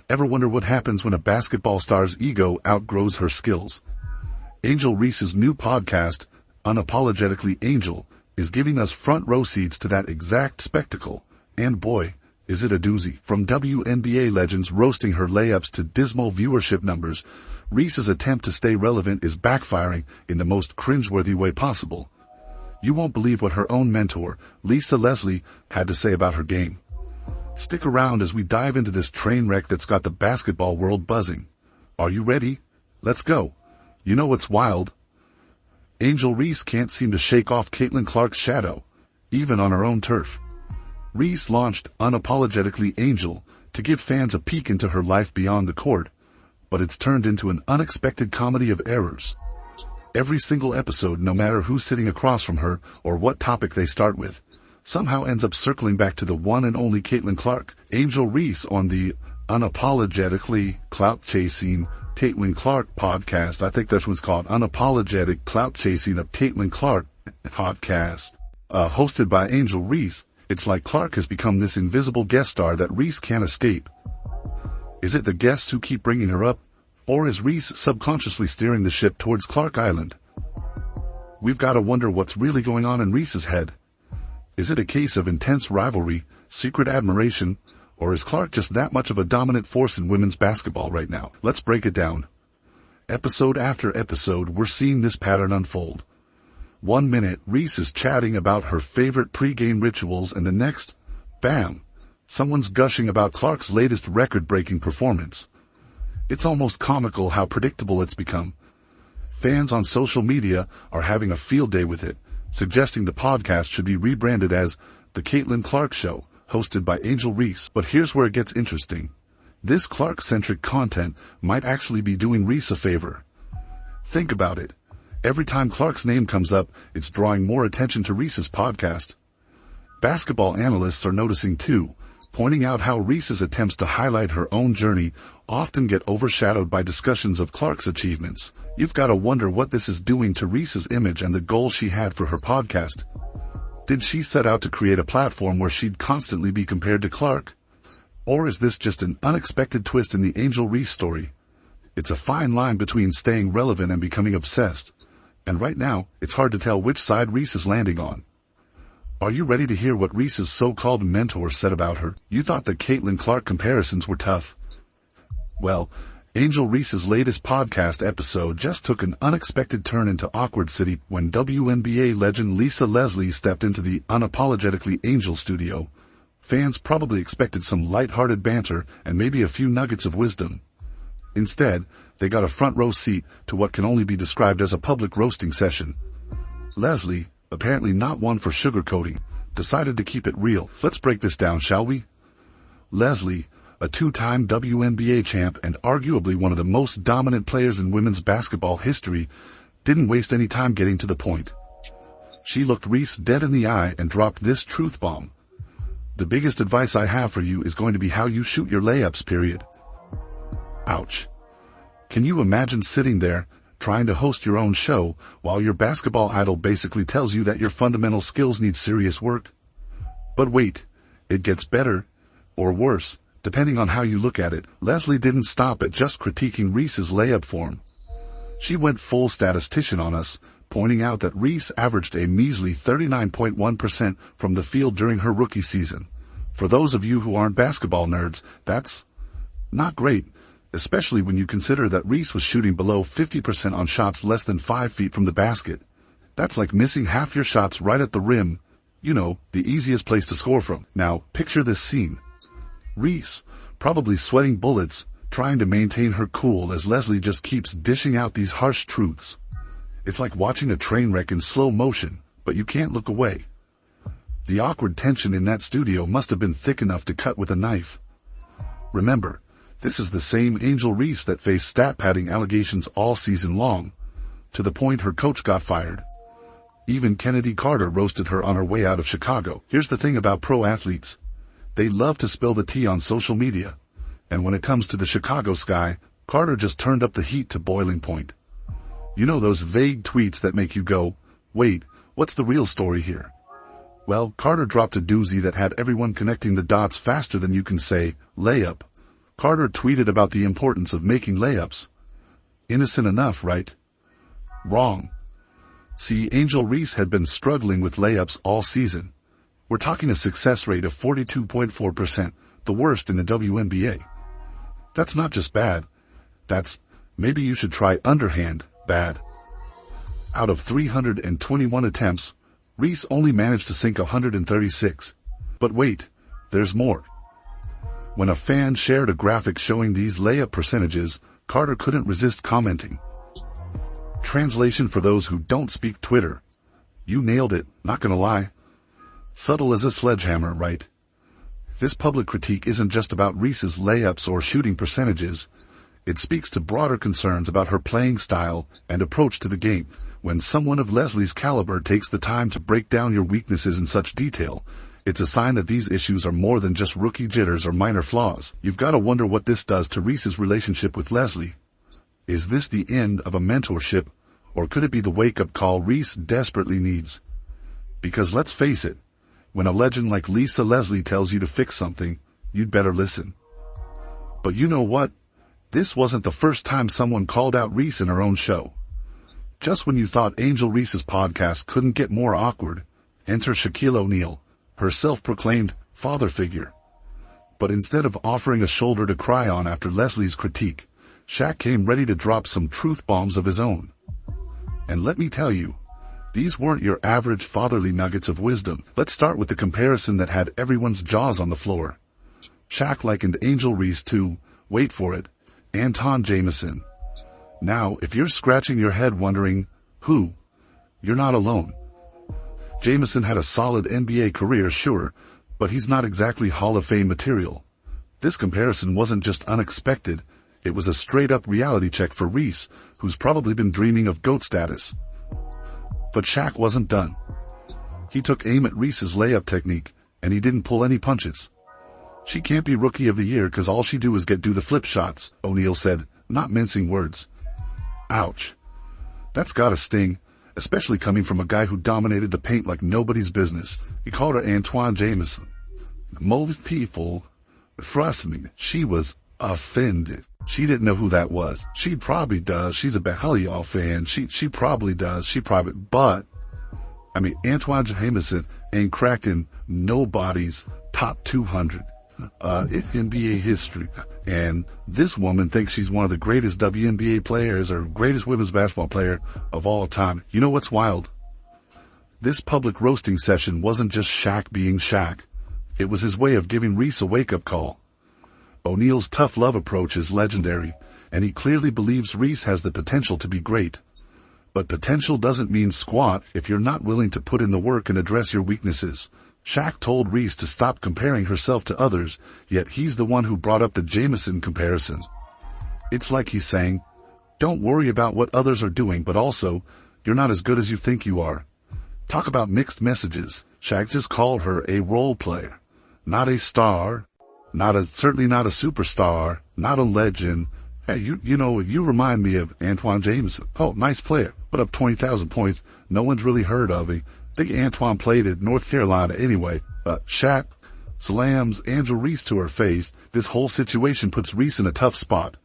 Ever wonder what happens when a basketball star's ego outgrows her skills? Angel Reese's new podcast, Unapologetically Angel, is giving us front row seats to that exact spectacle. And boy, is it a doozy. From WNBA legends roasting her layups to dismal viewership numbers, Reese's attempt to stay relevant is backfiring in the most cringeworthy way possible. You won't believe what her own mentor, Lisa Leslie, had to say about her game. Stick around as we dive into this train wreck that's got the basketball world buzzing. Are you ready? Let's go. You know what's wild? Angel Reese can't seem to shake off Caitlin Clark's shadow, even on her own turf. Reese launched Unapologetically Angel to give fans a peek into her life beyond the court, but it's turned into an unexpected comedy of errors. Every single episode, no matter who's sitting across from her or what topic they start with, somehow ends up circling back to the one and only Caitlin Clark. Angel Reese on the Unapologetically Clout-Chasing Caitlin Clark podcast. I think that's what it's called, Unapologetic Clout-Chasing of Caitlin Clark podcast, hosted by Angel Reese. It's like Clark has become this invisible guest star that Reese can't escape. Is it the guests who keep bringing her up? Or is Reese subconsciously steering the ship towards Clark Island? We've got to wonder what's really going on in Reese's head. Is it a case of intense rivalry, secret admiration, or is Clark just that much of a dominant force in women's basketball right now? Let's break it down. Episode after episode, we're seeing this pattern unfold. 1 minute, Reese is chatting about her favorite pre-game rituals, and the next, bam, someone's gushing about Clark's latest record-breaking performance. It's almost comical how predictable it's become. Fans on social media are having a field day with it, suggesting the podcast should be rebranded as The Caitlin Clark Show, hosted by Angel Reese. But here's where it gets interesting. This Clark-centric content might actually be doing Reese a favor. Think about it. Every time Clark's name comes up, it's drawing more attention to Reese's podcast. Basketball analysts are noticing too, pointing out how Reese's attempts to highlight her own journey often get overshadowed by discussions of Clark's achievements. You've got to wonder what this is doing to Reese's image and the goal she had for her podcast. Did she set out to create a platform where she'd constantly be compared to Clark? Or is this just an unexpected twist in the Angel Reese story? It's a fine line between staying relevant and becoming obsessed. And right now, it's hard to tell which side Reese is landing on. Are you ready to hear what Reese's so-called mentor said about her? You thought the Caitlin Clark comparisons were tough. Well, Angel Reese's latest podcast episode just took an unexpected turn into awkward city when WNBA legend Lisa Leslie stepped into the Unapologetically Angel studio. Fans probably expected some lighthearted banter and maybe a few nuggets of wisdom. Instead, they got a front row seat to what can only be described as a public roasting session. Leslie, apparently not one for sugarcoating, decided to keep it real. Let's break this down, shall we? Leslie, a two-time WNBA champ and arguably one of the most dominant players in women's basketball history, didn't waste any time getting to the point. She looked Reese dead in the eye and dropped this truth bomb. The biggest advice I have for you is going to be how you shoot your layups, period. Ouch. Can you imagine sitting there, trying to host your own show, while your basketball idol basically tells you that your fundamental skills need serious work? But wait, it gets better, or worse, depending on how you look at it. Leslie didn't stop at just critiquing Reese's layup form. She went full statistician on us, pointing out that Reese averaged a measly 39.1% from the field during her rookie season. For those of you who aren't basketball nerds, that's not great, especially when you consider that Reese was shooting below 50% on shots less than 5 feet from the basket. That's like missing half your shots right at the rim, you know, the easiest place to score from. Now, picture this scene. Reese, probably sweating bullets, trying to maintain her cool as Leslie just keeps dishing out these harsh truths. It's like watching a train wreck in slow motion, but you can't look away. The awkward tension in that studio must have been thick enough to cut with a knife. Remember, this is the same Angel Reese that faced stat padding allegations all season long, to the point her coach got fired. Even Kennedy Carter roasted her on her way out of Chicago. Here's the thing about pro athletes. They love to spill the tea on social media. And when it comes to the Chicago Sky, Carter just turned up the heat to boiling point. You know those vague tweets that make you go, wait, what's the real story here? Well, Carter dropped a doozy that had everyone connecting the dots faster than you can say, layup, Carter tweeted about the importance of making layups. Innocent enough, right? Wrong. See, Angel Reese had been struggling with layups all season. We're talking a success rate of 42.4%, the worst in the WNBA. That's not just bad. That's, maybe you should try underhand, bad. Out of 321 attempts, Reese only managed to sink 136. But wait, there's more. When a fan shared a graphic showing these layup percentages, Carter couldn't resist commenting. Translation for those who don't speak Twitter. You nailed it, not gonna lie. Subtle as a sledgehammer, right? This public critique isn't just about Reese's layups or shooting percentages. It speaks to broader concerns about her playing style and approach to the game. When someone of Leslie's caliber takes the time to break down your weaknesses in such detail, it's a sign that these issues are more than just rookie jitters or minor flaws. You've got to wonder what this does to Reese's relationship with Leslie. Is this the end of a mentorship, or could it be the wake-up call Reese desperately needs? Because let's face it, when a legend like Lisa Leslie tells you to fix something, you'd better listen. But you know what? This wasn't the first time someone called out Reese in her own show. Just when you thought Angel Reese's podcast couldn't get more awkward, enter Shaquille O'Neal, her self-proclaimed father figure. But instead of offering a shoulder to cry on after Leslie's critique, Shaq came ready to drop some truth bombs of his own. And let me tell you, these weren't your average fatherly nuggets of wisdom. Let's start with the comparison that had everyone's jaws on the floor. Shaq likened Angel Reese to, wait for it, Antawn Jamison. Now, if you're scratching your head wondering, who? You're not alone. Jamison had a solid NBA career, sure, but he's not exactly Hall of Fame material. This comparison wasn't just unexpected, it was a straight-up reality check for Reese, who's probably been dreaming of GOAT status. But Shaq wasn't done. He took aim at Reese's layup technique, and he didn't pull any punches. She can't be Rookie of the Year because all she do is do the flip shots, O'Neal said, not mincing words. Ouch. That's gotta sting, especially coming from a guy who dominated the paint like nobody's business. He called her Antawn Jamison. Most people, trust me, she was offended. She didn't know who that was. She probably does. She's a Basketball fan. She probably does. But, Antawn Jamison ain't cracking nobody's top 200. In NBA history. And this woman thinks she's one of the greatest WNBA players or greatest women's basketball player of all time. You know what's wild? This public roasting session wasn't just Shaq being Shaq. It was his way of giving Reese a wake-up call. O'Neal's tough love approach is legendary, and he clearly believes Reese has the potential to be great. But potential doesn't mean squat if you're not willing to put in the work and address your weaknesses. Shaq told Reese to stop comparing herself to others, yet he's the one who brought up the Jamison comparison. It's like he's saying, don't worry about what others are doing, but also, you're not as good as you think you are. Talk about mixed messages. Shaq just called her a role player, not a star, certainly not a superstar, not a legend. Hey, you remind me of Antawn Jamison. Oh, nice player. Put up 20,000 points. No one's really heard of him. I think Antoine played at North Carolina anyway. Shaq slams Angel Reese to her face. This whole situation puts Reese in a tough spot.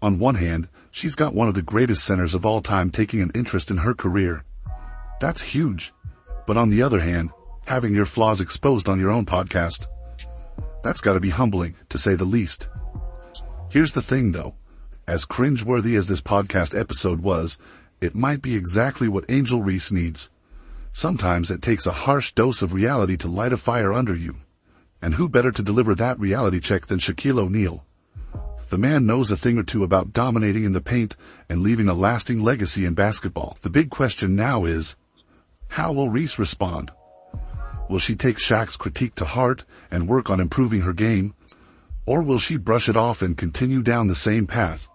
On one hand, she's got one of the greatest centers of all time taking an interest in her career. That's huge. But on the other hand, having your flaws exposed on your own podcast, that's gotta be humbling, to say the least. Here's the thing though. As cringeworthy as this podcast episode was, it might be exactly what Angel Reese needs. Sometimes it takes a harsh dose of reality to light a fire under you. And who better to deliver that reality check than Shaquille O'Neal? The man knows a thing or two about dominating in the paint and leaving a lasting legacy in basketball. The big question now is, how will Reese respond? Will she take Shaq's critique to heart and work on improving her game? Or will she brush it off and continue down the same path?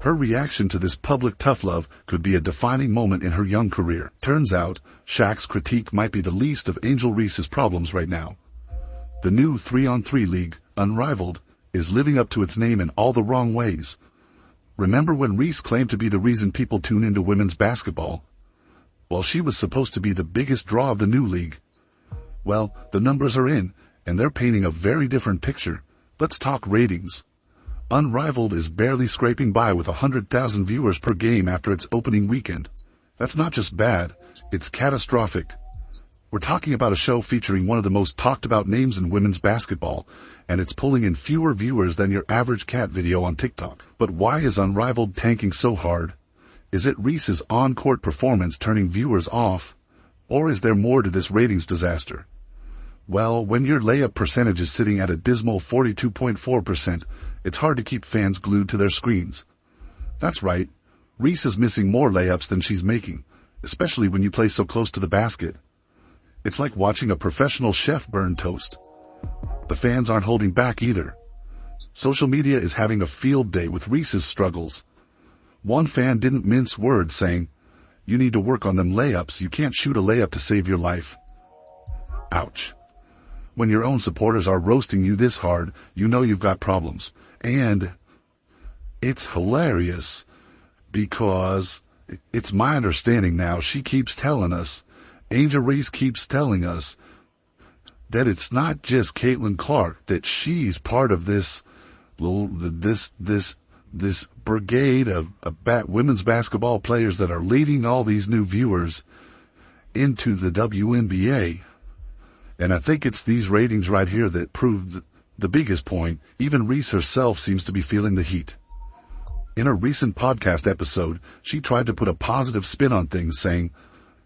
Her reaction to this public tough love could be a defining moment in her young career. Turns out, Shaq's critique might be the least of Angel Reese's problems right now. The new 3-on-3 league, Unrivaled, is living up to its name in all the wrong ways. Remember when Reese claimed to be the reason people tune into women's basketball? Well, she was supposed to be the biggest draw of the new league. Well, the numbers are in, and they're painting a very different picture. Let's talk ratings. Unrivaled is barely scraping by with 100,000 viewers per game after its opening weekend. That's not just bad, it's catastrophic. We're talking about a show featuring one of the most talked about names in women's basketball, and it's pulling in fewer viewers than your average cat video on TikTok. But why is Unrivaled tanking so hard? Is it Reese's on-court performance turning viewers off? Or is there more to this ratings disaster? Well, when your layup percentage is sitting at a dismal 42.4%, it's hard to keep fans glued to their screens. That's right, Reese is missing more layups than she's making, especially when you play so close to the basket. It's like watching a professional chef burn toast. The fans aren't holding back either. Social media is having a field day with Reese's struggles. One fan didn't mince words, saying, "You need to work on them layups, you can't shoot a layup to save your life." Ouch. When your own supporters are roasting you this hard, you know you've got problems. And it's hilarious because it's my understanding now, she keeps telling us, Angel Reese keeps telling us, that it's not just Caitlin Clark, that she's part of this brigade of women's basketball players that are leading all these new viewers into the WNBA. And I think it's these ratings right here that prove the biggest point. Even Reese herself seems to be feeling the heat. In a recent podcast episode, she tried to put a positive spin on things, saying,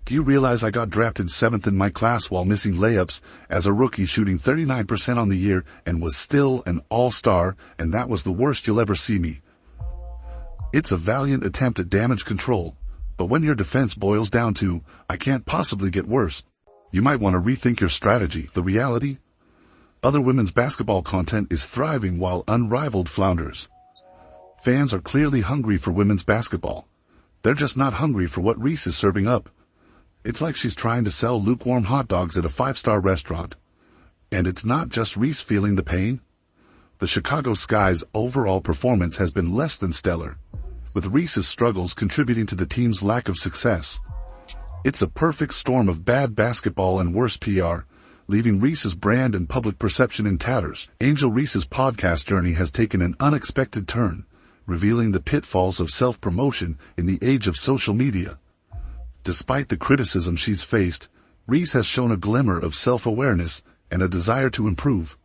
"Do you realize I got drafted 7th in my class while missing layups as a rookie, shooting 39% on the year, and was still an all-star, and that was the worst you'll ever see me." It's a valiant attempt at damage control, but when your defense boils down to, "I can't possibly get worse," you might want to rethink your strategy. The reality? Other women's basketball content is thriving while Unrivaled flounders. Fans are clearly hungry for women's basketball. They're just not hungry for what Reese is serving up. It's like she's trying to sell lukewarm hot dogs at a 5-star restaurant. And it's not just Reese feeling the pain. The Chicago Sky's overall performance has been less than stellar, with Reese's struggles contributing to the team's lack of success. It's a perfect storm of bad basketball and worse PR, leaving Reese's brand and public perception in tatters. Angel Reese's podcast journey has taken an unexpected turn, revealing the pitfalls of self-promotion in the age of social media. Despite the criticism she's faced, Reese has shown a glimmer of self-awareness and a desire to improve.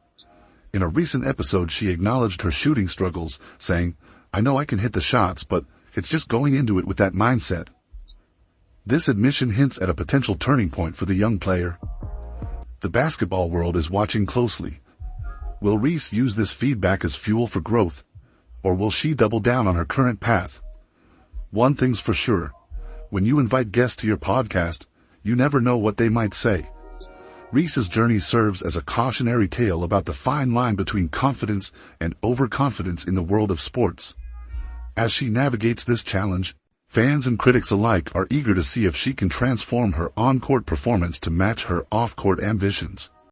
In a recent episode, she acknowledged her shooting struggles, saying, "I know I can hit the shots, but it's just going into it with that mindset." This admission hints at a potential turning point for the young player. The basketball world is watching closely. Will Reese use this feedback as fuel for growth, or will she double down on her current path? One thing's for sure. When you invite guests to your podcast, you never know what they might say. Reese's journey serves as a cautionary tale about the fine line between confidence and overconfidence in the world of sports. As she navigates this challenge, fans and critics alike are eager to see if she can transform her on-court performance to match her off-court ambitions.